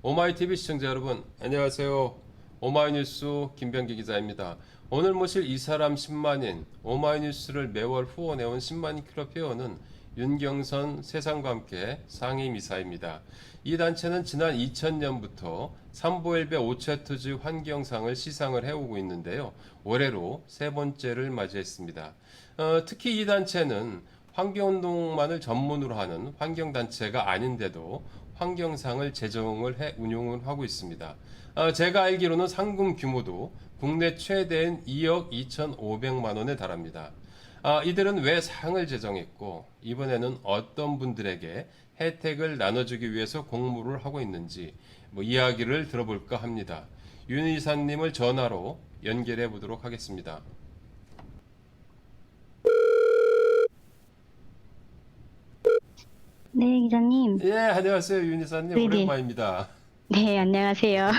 오마이TV 시청자 여러분, 안녕하세요. 오마이뉴스 김병기 기자입니다. 오늘 모실 이 사람 10만인, 오마이뉴스를 매월 후원해온 10만인 클럽 회원은 윤경선 세상과 함께 상임이사입니다. 이 단체는 지난 2000년부터 삼보일배 오차투즈 환경상을 시상을 해오고 있는데요. 올해로 세 번째를 맞이했습니다. 특히 이 단체는 환경운동만을 전문으로 하는 환경단체가 아닌데도 환경상을 제정을 해 운용을 하고 있습니다. 제가 알기로는 상금 규모도 국내 최대인 2억 2,500만 원에 달합니다. 이들은 왜 상을 제정했고 이번에는 어떤 분들에게 혜택을 나눠주기 위해서 공모를 하고 있는지 이야기를 들어볼까 합니다. 윤 이사님을 전화로 연결해 보도록 하겠습니다. 네, 기자님. 예, 안녕하세요, 윤 이사님. 네네. 오랜만입니다. 네, 안녕하세요.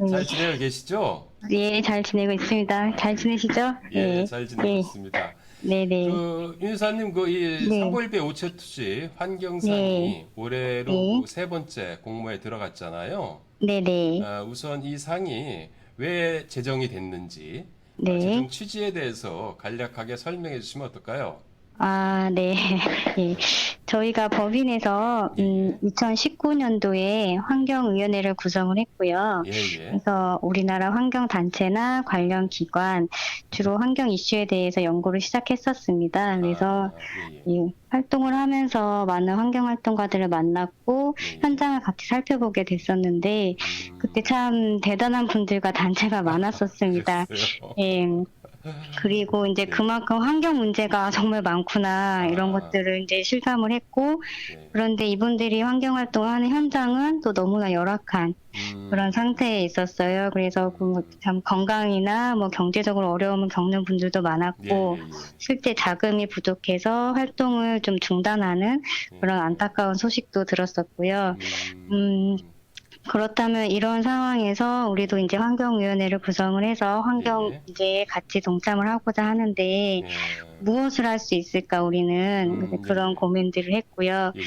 잘 네, 지내고 계시죠? 예, 잘 지내고 있습니다. 잘 지내시죠? 예, 네, 잘 지내고 네, 있습니다. 네네. 윤 이사님, 이 네, 삼보일배 오체투지 네, 환경상이 올해로 네, 세 번째 공모에 들어갔잖아요. 네네, 우선 이 상이 왜 제정이 됐는지, 네. 제정 취지에 대해서 간략하게 설명해 주시면 어떨까요? 아, 네. 예. 저희가 법인에서 예, 예. 2019년도에 환경위원회를 구성을 했고요. 예, 예. 그래서 우리나라 환경단체나 관련 기관, 주로 환경 이슈에 대해서 연구를 시작했었습니다. 그래서 예, 예. 이 활동을 하면서 많은 환경 활동가들을 만났고 예, 예. 현장을 같이 살펴보게 됐었는데 그때 음, 참 대단한 분들과 단체가 많았었습니다. 그랬어요. 예. 그리고 이제 네. 그만큼 환경 문제가 정말 많구나 이런 아, 것들을 이제 실감을 했고 네. 그런데 이분들이 환경 활동을 하는 현장은 또 너무나 열악한 그런 음, 상태에 있었어요. 그래서 음, 참 건강이나 뭐 경제적으로 어려움을 겪는 분들도 예, 많았고 예, 예. 실제 자금이 부족해서 활동을 좀 중단하는 예, 그런 예. 안타까운 소식도 들었었고요. 음, 음, 그렇다면 이런 상황에서 우리도 이제 환경위원회를 구성을 해서 예, 환경 예. 문제에 같이 동참을 하고자 하는데 예. 무엇을 할 수 있을까 우리는 예, 그런 예. 고민들을 했고요. 예, 예.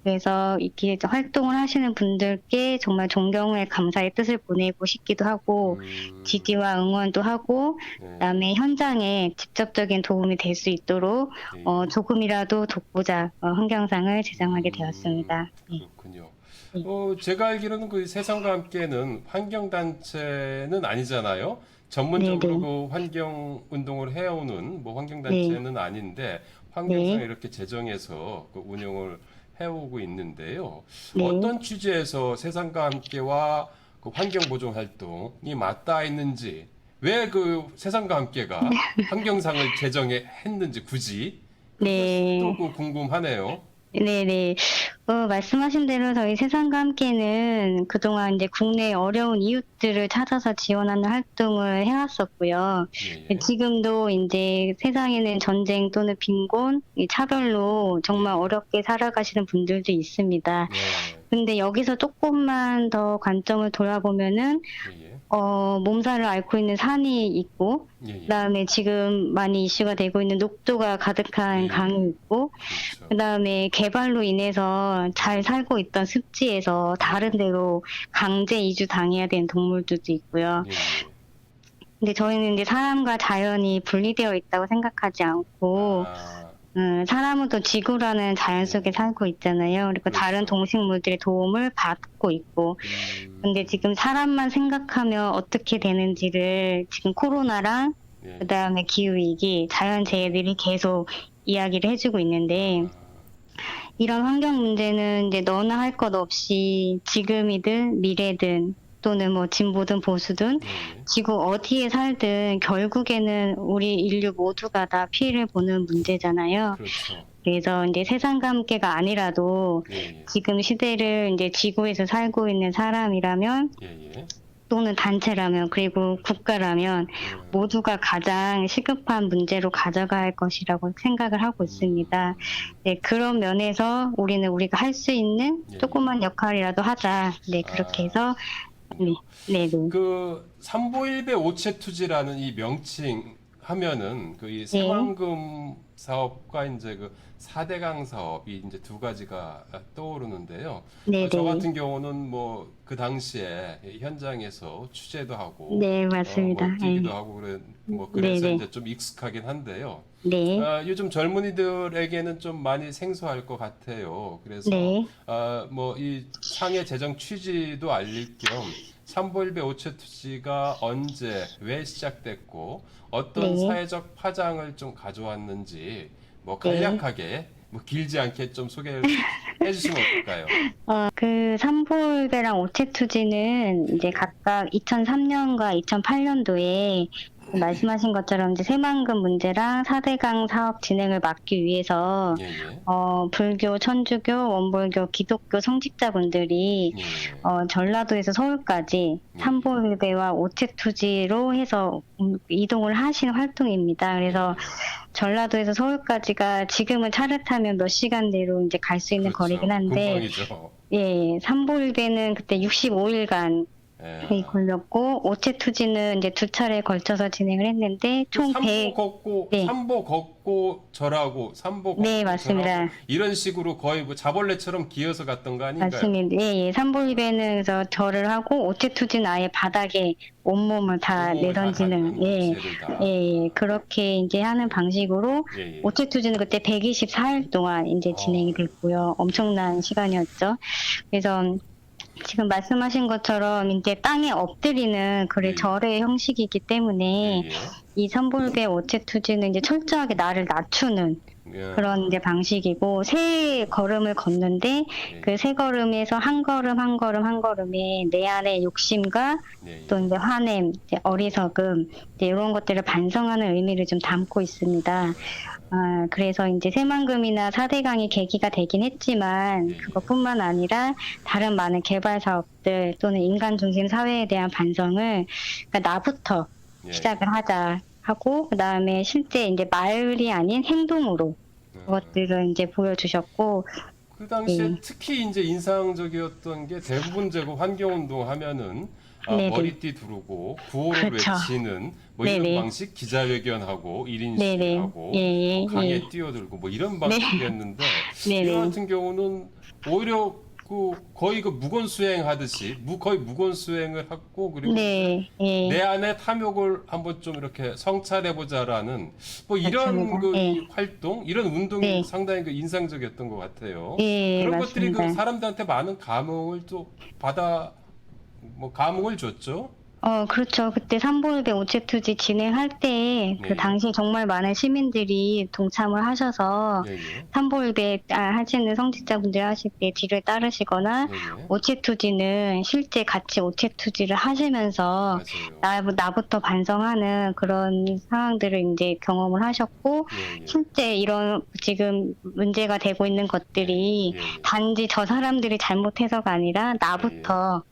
그래서 이렇게 활동을 하시는 분들께 정말 존경의 감사의 뜻을 보내고 싶기도 하고 음, 지지와 응원도 하고 예, 그다음에 현장에 직접적인 도움이 될 수 있도록 예, 예. 조금이라도 돕고자 환경상을 제정하게 음, 되었습니다. 네. 그렇군요. 네. 제가 알기로는 그 세상과 함께는 환경단체는 아니잖아요. 네, 전문적으로 네. 그 환경 운동을 해오는 네. 환경단체는 아닌데 환경상 네. 이렇게 제정해서 그 운영을 해오고 있는데요. 네. 어떤 취지에서 세상과 함께와 그 환경보존 활동이 맞닿아 있는지, 왜 그 세상과 함께가 환경상을 제정해 했는지 굳이 그것도 네. 그 궁금하네요. 네네. 말씀하신 대로 저희 세상과 함께는 그동안 이제 국내 어려운 이웃들을 찾아서 지원하는 활동을 해왔었고요. 예, 예. 지금도 이제 세상에는 전쟁 또는 빈곤, 이 차별로 예, 정말 예. 어렵게 살아가시는 분들도 있습니다. 네. 근데 여기서 조금만 더 관점을 돌아보면은 예, 예. 몸살을 앓고 있는 산이 있고, 예, 예. 그다음에 지금 많이 이슈가 되고 있는 녹조가 예, 가득한 강이 예. 있고, 그렇죠. 그다음에 개발로 인해서 잘 살고 있던 습지에서 예, 다른 예. 데로 강제 이주 당해야 되는 동물들도 있고요. 예, 예. 근데 저희는 이제 사람과 자연이 분리되어 있다고 생각하지 않고, 아, 사람은 또 지구라는 자연 예, 속에 예. 살고 있잖아요. 그리고 다른 그렇죠. 동식물들의 도움을 받고 있고, 근데 음, 지금 사람만 생각하면 어떻게 되는지를 지금 코로나랑 예, 예. 그다음에 기후위기, 자연재해들이 계속 이야기를 해주고 있는데, 아, 이런 환경 문제는 이제 너나 할 것 없이 지금이든 미래든 또는 뭐 진보든 보수든 예, 예. 지구 어디에 살든 결국에는 우리 인류 모두가 다 피해를 보는 문제잖아요. 그렇죠. 그래서 이제 세상과 함께가 아니라도 예, 예. 지금 시대를 이제 지구에서 살고 있는 사람이라면 예, 예. 또는 단체라면 그리고 국가라면 모두가 가장 시급한 문제로 가져가야 할 것이라고 생각을 하고 있습니다. 네, 그런 면에서 우리는 우리가 할 수 있는 예, 예. 조그만 역할이라도 하자. 네, 그렇게 아, 해서 네, 그렇군요. 네, 네, 그 삼보일배 오체투지라는 이 명칭 하면은 그 이 네, 새만금 사업과 이제 그 4대강 사업이 이제 두 가지가 떠오르는데요. 네, 저 네, 같은 경우는 뭐 그 당시에 현장에서 취재도 하고 네, 맞습니다. 뭐 뛰기도 네. 하고 그래서 네네. 이제 좀 익숙하긴 한데요. 네. 요즘 젊은이들에게는 좀 많이 생소할 것 같아요. 그래서 네. 뭐 이 상해 제정 취지도 알릴 겸 삼보일배 오체 투지가 언제 왜 시작됐고 어떤 네. 사회적 파장을 좀 가져왔는지 뭐 네. 간략하게 뭐 길지 않게 좀 소개를 해주시면 어떨까요? 그 삼볼배랑 오체투지는 이제 예, 각각 2003년과 2008년도에 말씀하신 것처럼 이제 새만금 문제랑 4대강 사업 진행을 막기 위해서 예, 예, 불교, 천주교, 원불교, 기독교 성직자분들이 예, 예, 전라도에서 서울까지 예, 삼볼배와 오체투지로 해서 이동을 하신 활동입니다. 예, 그래서 예. 전라도에서 서울까지가 지금은 차를 타면 몇 시간 내로 이제 갈 수 있는 거리긴 그렇죠. 한데, 금방이죠. 예, 삼보일배는 그때 65일간 예. 걸렸고, 오체투지는 이제 두 차례에 걸쳐서 진행을 했는데, 그 총 100, 네, 삼보 걷고 절하고 삼보 네, 걷고 절하고 맞습니다. 이런 식으로 거의 뭐 자벌레처럼 기어서 갔던 거 아닌가요? 맞습니다. 예, 예. 삼보일배는 그래서 절을 하고, 오체투지는 아예 바닥에 온몸을 다 온몸을 다 내던지는, 닿는 예, 죄를 다. 예, 그렇게 이제 하는 방식으로, 예, 예. 오체투지는 그때 124일 동안 이제 진행이 어, 됐고요. 엄청난 시간이었죠. 그래서 지금 말씀하신 것처럼 이제 땅에 엎드리는 예, 예. 절의 형식이기 때문에 예, 이 삼볼배 오체투지는 이제 철저하게 나를 낮추는 예. 그런 이제 방식이고 세 걸음을 걷는데 예, 그 세 걸음에서 한 걸음 한 걸음 한 걸음에 내 안의 욕심과 예, 예. 또 이제 화냄, 이제 어리석음 이제 이런 것들을 반성하는 의미를 좀 담고 있습니다. 그래서 이제 새만금이나 4대강이 계기가 되긴 했지만 예, 예. 그것뿐만 아니라 다른 많은 개발 사업들 또는 인간 중심 사회에 대한 반성을 그러니까 나부터 예. 시작을 하자 하고 그다음에 실제 이제 말이 아닌 행동으로 그것들을 이제 보여주셨고 그 당시에 예. 특히 이제 인상적이었던 게 대부분 제가 환경운동 하면은 네네. 머리띠 두르고 구호를 그렇죠. 외치는 뭐 이런 네네. 방식 기자회견하고 1인 네네. 시위하고 예, 예, 강에 예. 뛰어들고 뭐 이런 방식이었는데 네네. 이거 같은 경우는 오히려 거의 그 무건 수행하듯이 거의 무건 수행을 하고 그리고 네. 예. 내 안에 탐욕을 한번 좀 이렇게 성찰해보자라는 뭐 이런 맞습니다. 그 예. 이 활동, 이런 운동이 네. 상당히 그 인상적이었던 것 같아요. 예, 그런 것들이 그 맞습니다. 사람들한테 많은 감흥을 또 뭐 감흥을 줬죠. 그렇죠. 그때 삼보일배 오체투지 진행할 때, 예, 그 예. 당시 정말 많은 시민들이 동참을 하셔서, 예, 예. 삼보일배 하시는 성직자분들 하실 때 뒤를 따르시거나, 예, 예. 오체투지는 실제 같이 오체투지를 하시면서, 맞아요. 나부터 반성하는 그런 상황들을 이제 경험을 하셨고, 예, 예. 실제 이런 지금 문제가 되고 있는 것들이 예, 예. 단지 저 사람들이 잘못해서가 아니라 나부터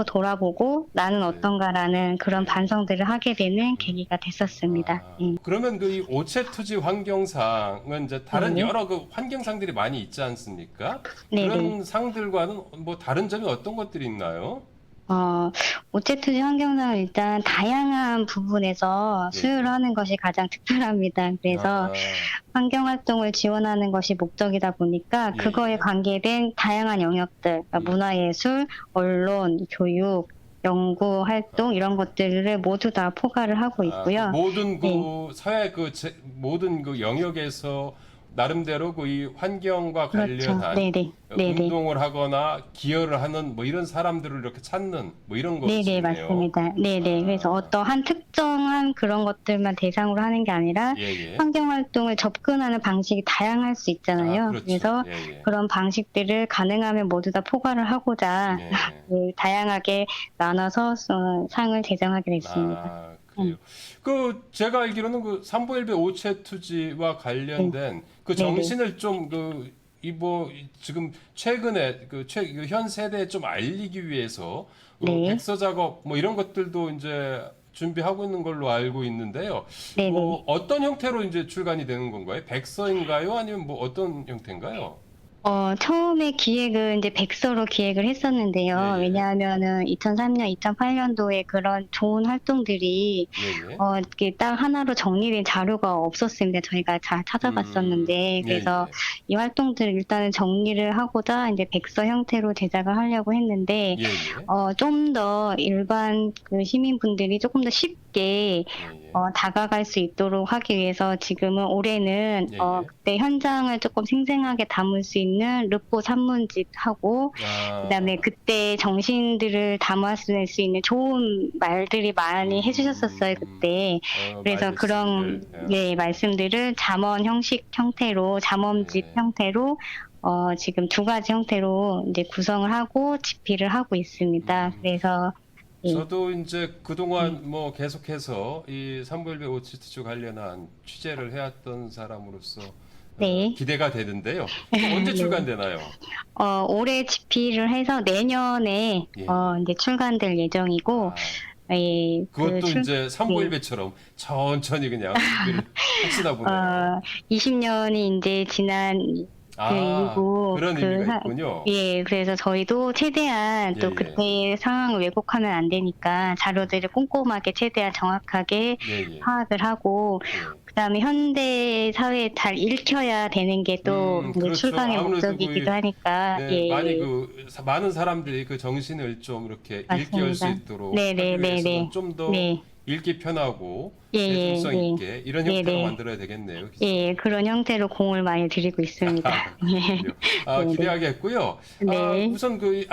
돌아보고 나는 어떤가라는 그런 반성들을 하게 되는 계기가 됐었습니다. 그러면 그 이 오체투지 환경상은 이제 다른 네. 여러 그 환경상들이 많이 있지 않습니까? 네네. 그런 상들과는 뭐 다른 점이 어떤 것들이 있나요? 오체투지 환경상은 일단 다양한 부분에서 예. 수요를 하는 것이 가장 특별합니다. 그래서 아, 환경활동을 지원하는 것이 목적이다 보니까 예, 그거에 예. 관계된 다양한 영역들, 그러니까 문화예술, 언론, 교육, 연구 활동 이런 것들을 모두 다 포괄을 하고 있고요. 모든 그 네. 사회 모든 그 영역에서 나름대로 그 이 환경과 그렇죠. 관련한 네네. 네네. 운동을 하거나 기여를 하는 뭐 이런 사람들을 이렇게 찾는 뭐 이런 네네, 것이네요. 맞습니다. 네네. 그래서 어떠한 특정한 그런 것들만 대상으로 하는 게 아니라 예, 예. 환경활동을 접근하는 방식이 다양할 수 있잖아요. 그렇죠. 그래서 예, 예. 그런 방식들을 가능하면 모두 다 포괄을 하고자 예. 다양하게 나눠서 상을 제정하게 됐습니다. 그래요. 그 제가 알기로는 그 삼보일배 오체투지와 관련된 그 네네. 정신을 좀 지금 최근에 현 세대에 좀 알리기 위해서 네. 백서 작업 뭐 이런 것들도 이제 준비하고 있는 걸로 알고 있는데요. 네네. 뭐 어떤 형태로 이제 출간이 되는 건가요? 백서인가요? 아니면 뭐 어떤 형태인가요? 처음에 기획은 이제 백서로 기획을 했었는데요. 예, 예. 왜냐하면은 2003년, 2008년도에 그런 좋은 활동들이 예, 예. 이렇게 딱 하나로 정리된 자료가 없었습니다. 저희가 잘 찾아봤었는데. 예, 그래서 예. 이 활동들을 일단은 정리를 하고자 이제 백서 형태로 제작을 하려고 했는데, 예, 예. 좀 더 일반 그 시민분들이 조금 더 쉽게 예, 예. 다가갈 수 있도록 하기 위해서 지금은 올해는 예, 예. 그때 현장을 조금 생생하게 담을 수 있는 르포 산문집하고 그다음에 아, 그때 정신들을 담아낼 수 있는 좋은 말들이 많이 해주셨었어요 그때. 그래서 그런 말씀들. 네, 말씀들을 잠언 형식 형태로 잠언집 예. 형태로 지금 두 가지 형태로 이제 구성을 하고 집필을 하고 있습니다. 그래서 예, 저도 이제 그동안 뭐 계속해서 이 삼부일배 오치티주 관련한 취재를 해왔던 사람으로서 네. 기대가 되는데요. 언제 네. 출간되나요? 올해 집필을 해서 내년에 예. 이제 출간될 예정이고, 아, 예, 그것도 네. 이제 삼부일배처럼 천천히 그냥 준비를 하시다 보네요. 20년이 이제 지난 그 이후고 그런 의미가 있군요. 예, 그래서 저희도 최대한 예, 또 예. 그때 상황을 왜곡하면 안 되니까 자료들을 꼼꼼하게 최대한 정확하게 예, 예. 파악을 하고, 예. 그다음에 현대 사회에 잘 읽혀야 되는 게 또 그렇죠. 출간의 아무래도 목적이기도 하니까 네, 예, 많이 예. 많은 사람들이 그 정신을 좀 이렇게 읽게 할 수 맞습니다. 있도록 네, 네, 하기 네, 위해서는 네. 좀 더 네. 읽기 편하고 예, 예, 대중성 예. 있게 이런 네, 형태로 네. 만들어야 되겠네요. 그죠? 예, 그런 형태로 공을 많이 들이고 있습니다. 그렇군요. 네, 네. 기대하겠고요. 네. 우선 이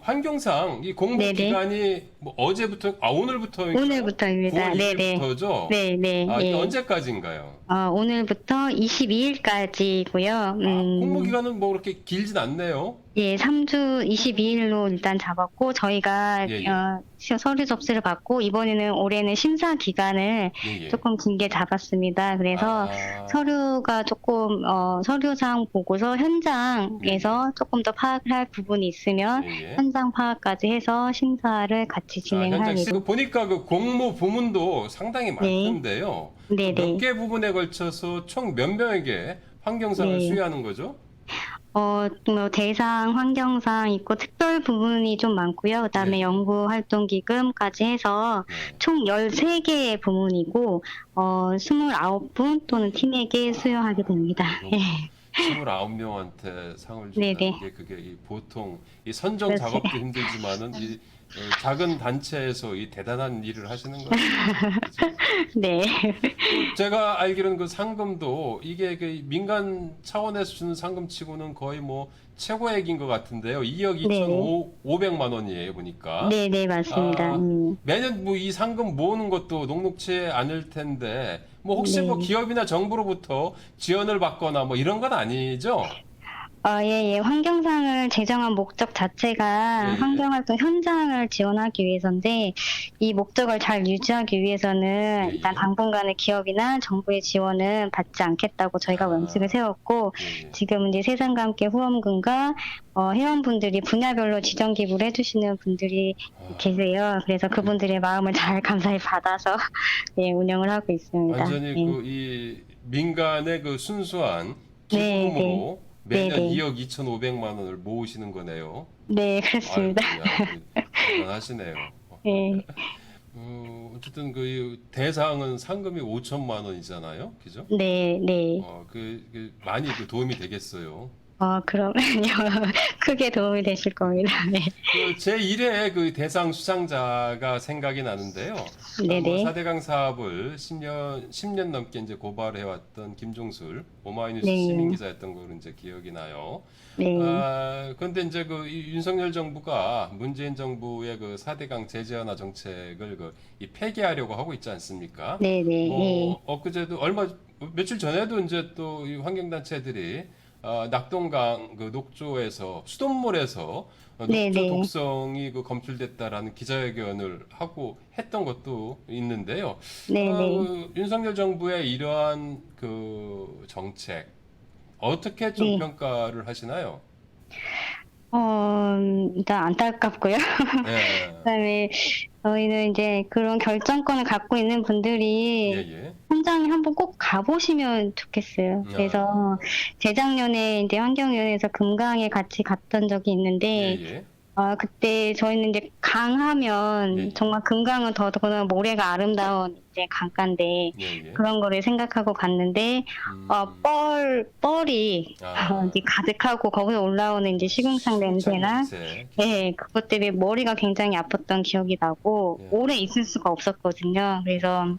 환경상 이 공부 네네. 기간이 뭐 어제부터, 오늘부터입니다. 9월 네네. 20일부터죠? 네, 네. 이게 예. 언제까지인가요? 오늘부터 22일까지고요. 공부 기간은 뭐 그렇게 길진 않네요. 예, 3주 22일로 일단 잡았고, 저희가, 예, 예. 서류 접수를 받고, 이번에는 올해는 심사 기간을 예, 예. 조금 길게 잡았습니다. 그래서 서류가 조금, 서류상 보고서 현장에서 조금 더 파악을 할 부분이 있으면, 예, 예. 현장 파악까지 해서 심사를 같이 진행할 현장 예정. 보니까 그 공모 부문도 상당히 네. 많던데요. 네, 몇 네. 개 부분에 걸쳐서 총 몇 명에게 환경상을 네. 수여하는 거죠? 뭐 대상, 환경상 있고 특별 부분이 좀 많고요. 그다음에 네. 연구 활동 기금까지 해서 네. 총 13개의 부문이고 29분 또는 팀에게 수여하게 됩니다. 예. 29명한테 상을 준다는 네네. 게 그게 보통 이 선정 그렇지. 작업도 힘들지만은 이 작은 단체에서 이 대단한 일을 하시는 거예요. 그죠? 네. 제가 알기로는 그 상금도 이게 그 민간 차원에서 주는 상금치고는 거의 뭐 최고액인 것 같은데요. 2억 네네. 2,500만 원이에요, 보니까. 네, 네, 맞습니다. 매년 뭐 이 상금 모으는 것도 녹록치 않을 텐데, 뭐 혹시 뭐 네. 기업이나 정부로부터 지원을 받거나 뭐 이런 건 아니죠? 예, 예. 환경상을 제정한 목적 자체가 예, 예. 환경활동 현장을 지원하기 위해서인데, 이 목적을 잘 유지하기 위해서는 예, 예. 일단 당분간은 기업이나 정부의 지원은 받지 않겠다고 저희가 원칙을 세웠고, 예, 예. 지금 이제 세상과 함께 후원금과 회원분들이 분야별로 지정 기부를 해주시는 분들이 계세요. 그래서 그분들의 마음을 잘 감사히 받아서 예, 운영을 하고 있습니다. 완전히 예. 그 이 민간의 그 순수한 네, 기부금으로 매년 네, 네. 2억 2,500만 원을 모으시는 거네요. 네, 그렇습니다. 대단하시네요. 예. 어쨌든 그 대상은 상금이 5천만 원이잖아요, 그죠? 네, 네. 많이 그 도움이 되겠어요. 그러면요. 크게 도움이 되실 겁니다. 네. 그 제1회 그 대상 수상자가 생각이 나는데요. 네네. 4대강 사업을 10년 넘게 이제 고발해왔던 김종술 오마이뉴스 네. 시민 기자였던 걸로 이제 기억이 나요. 네. 그런데 이제 이 윤석열 정부가 문재인 정부의 그 4대강 제재하나 정책을 이 폐기하려고 하고 있지 않습니까? 네네. 뭐 엊그제도 며칠 전에도 이제 또 이 환경단체들이 낙동강 그 녹조에서 수돗물에서 녹조 네네. 독성이 그 검출됐다라는 기자회견을 하고 했던 것도 있는데요. 네네. 윤석열 정부의 이러한 그 정책 어떻게 좀 네. 평가를 하시나요? 일단 안타깝고요. 예. 그다음에 저희는 이제 그런 결정권을 갖고 있는 분들이 예예. 현장에 한번 꼭 가보시면 좋겠어요. 그래서 재작년에 이제 환경위원회에서 금강에 같이 갔던 적이 있는데 예예. 그때 저희는 이제 강하면 예예. 정말 금강은 더더구나 모래가 아름다운 이제 강가인데 예예. 그런 거를 생각하고 갔는데 뻘이 이제 가득하고 거기서 올라오는 이제 식용상 냄새나 네, 그것 때문에 머리가 굉장히 아팠던 기억이 나고 예. 오래 있을 수가 없었거든요. 그래서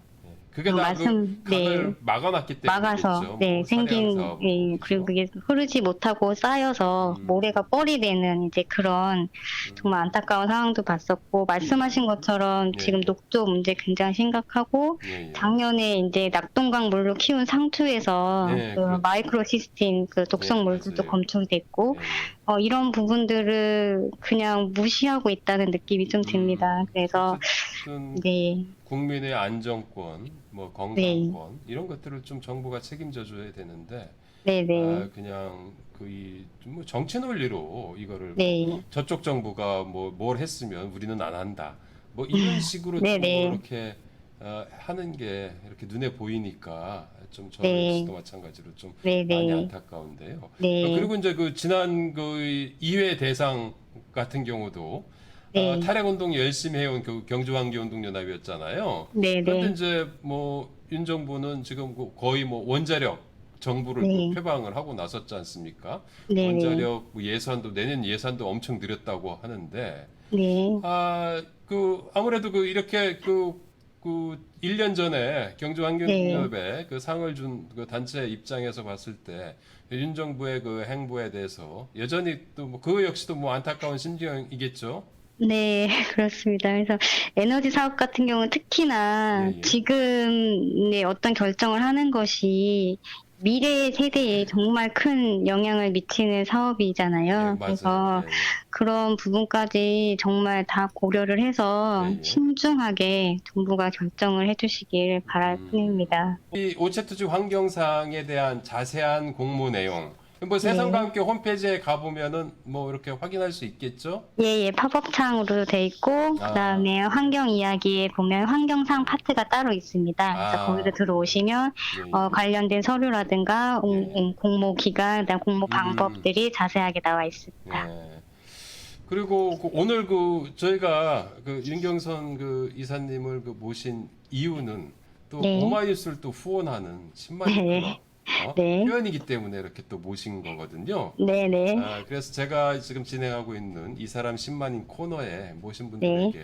그게 다 그 네. 강을 막아놨기 때문에 막아서 그렇죠. 네, 뭐 생긴 사대강 사업 예, 그리고 그게 흐르지 못하고 쌓여서 모래가 뻘이 되는 이제 그런 정말 안타까운 상황도 봤었고 말씀하신 것처럼 예. 지금 녹조 문제 굉장히 심각하고 예예. 작년에 이제 낙동강 물로 키운 상투에서 네, 그 그렇죠. 마이크로시스틴 그 독성 예, 물질도 맞아요. 검출됐고 예예. 이런 부분들을 그냥 무시하고 있다는 느낌이 좀 듭니다. 그래서 어쨌든 네, 국민의 안정권, 뭐 네, 건강권 이런 것들을 좀 정부가 책임져 줘야 되는데 네, 네, 그냥 뭐 정치 논리로 이거를 뭐 네, 저쪽 정부가 뭐 뭘 했으면 우리는 안 한다. 뭐 이런 식으로 네, 좀 뭐 네, 이렇게 하는 게 이렇게 눈에 보이니까 좀 저 네. 역시도 마찬가지로 좀 많이 네네. 안타까운데요. 네. 그리고 이제 그 지난 그 이회 대상 같은 경우도 네. 탈핵 운동 열심히 해온 그 경주환경운동연합이었잖아요. 그런데 네네. 이제 뭐 윤 정부는 지금 거의 뭐 원자력 정부를 그 네. 표방을 하고 나섰지 않습니까? 네네. 원자력 뭐 예산도 내년 예산도 엄청 늘렸다고 하는데 네. 아무래도 이렇게 1년 전에 네. 경주환경연합에 그 상을 준 그 단체 입장에서 봤을 때 윤 정부의 그 행보에 대해서 여전히 또 뭐 그 역시도 뭐 안타까운 심정이겠죠. 네. 그렇습니다. 그래서 에너지 사업 같은 경우는 특히나 예예. 지금의 어떤 결정을 하는 것이 미래 세대에 정말 큰 영향을 미치는 예, 사업이잖아요. 맞아요. 그래서 예예. 그런 부분까지 정말 다 고려를 해서 예예. 신중하게 정부가 결정을 해 주시길 바랄 뿐입니다. 이 오체투지 환경상에 대한 자세한 공모 내용, 뭐 세상과 네. 함께 홈페이지에 가보면은 뭐 이렇게 확인할 수 있겠죠? 예, 팝업 창으로 돼 있고, 그 아, 다음에 환경 이야기에 보면 환경상 파트가 따로 있습니다. 그래서 거기서 들어오시면, 예예. 관련된 서류라든가, 예예. 공모 기간, 그다음 공모 음, 방법들이 자세하게 나와 있습니다. 예. 그리고 오늘 저희가 윤경선 이사님을 모신 이유는 또 네, 오마이뉴스를 또 후원하는 10만인 네, 클럽 네, 회원이기 때문에 이렇게 또 모신 거거든요. 네, 네, 그래서 제가 지금 진행하고 있는 이 사람 10만인 코너에 모신 네, 분들에게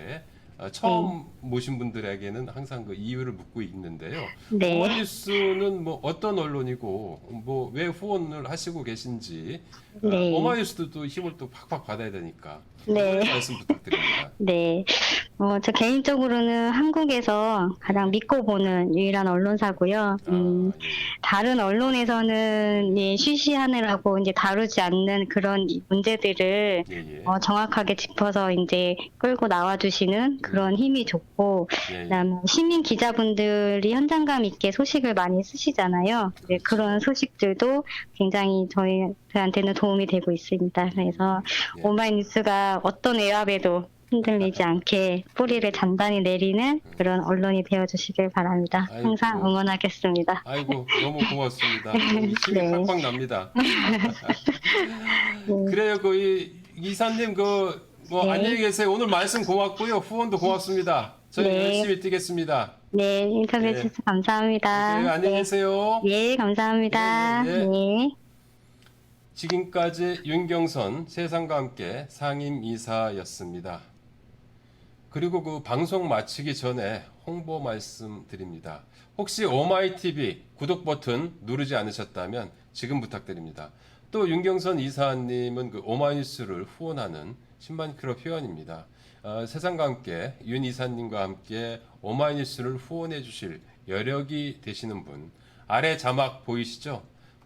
네, 처음 모신 분들에게는 항상 그 이유를 묻고 있는데요. 네, 오마이뉴스는 뭐 어떤 언론이고 뭐 왜 후원을 하시고 계신지 네, 오마이뉴스도 또 힘을 또 팍팍 받아야 되니까 네. 말씀 부탁드립니다. 네. 저 개인적으로는 한국에서 가장 예. 믿고 보는 유일한 언론사고요. 예예. 다른 언론에서는 예, 쉬쉬하느라고 이제 다루지 않는 그런 문제들을 예예. 정확하게 짚어서 이제 끌고 나와주시는 그런 힘이 좋고, 예예. 그다음에 시민 기자분들이 현장감 있게 소식을 많이 쓰시잖아요. 네, 그렇죠. 그런 소식들도 굉장히 저희한테는 도움이 되고 있습니다. 그래서 예. 오마이뉴스가 어떤 외압에도 흔들리지 않게 뿌리를 단단히 내리는 그런 언론이 되어주시길 바랍니다. 항상 아이고. 응원하겠습니다. 아이고, 너무 고맙습니다. 힘이 네. 팍팍 납니다. 네. 그래요, 이사님, 뭐, 네. 안녕히 계세요. 오늘 말씀 고맙고요. 후원도 고맙습니다. 저희 네. 열심히 뛰겠습니다. 네, 인터뷰 네. 해주셔서 감사합니다. 그래요, 안녕히 네. 계세요. 예, 감사합니다. 예, 예, 예. 네. 지금까지 윤경선 세상과 함께 상임이사였습니다. 그리고 방송 마치기 전에 홍보 말씀드립니다. 혹시 오마이TV 구독 버튼 누르지 않으셨다면 지금 부탁드립니다. 또 윤경선 이사님은 오마이뉴스를 후원하는 10만 클럽 회원입니다. 세상과 함께 윤 이사님과 함께 오마이뉴스를 후원해 주실 여력이 되시는 분 아래 자막 보이시죠?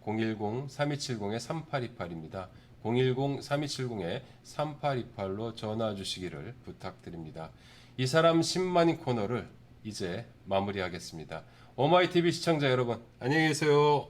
010-3270-3828입니다. 010-3270-3828로 전화 주시기를 부탁드립니다. 이 사람 10만인 코너를 이제 마무리하겠습니다. 오마이TV 시청자 여러분, 안녕히 계세요.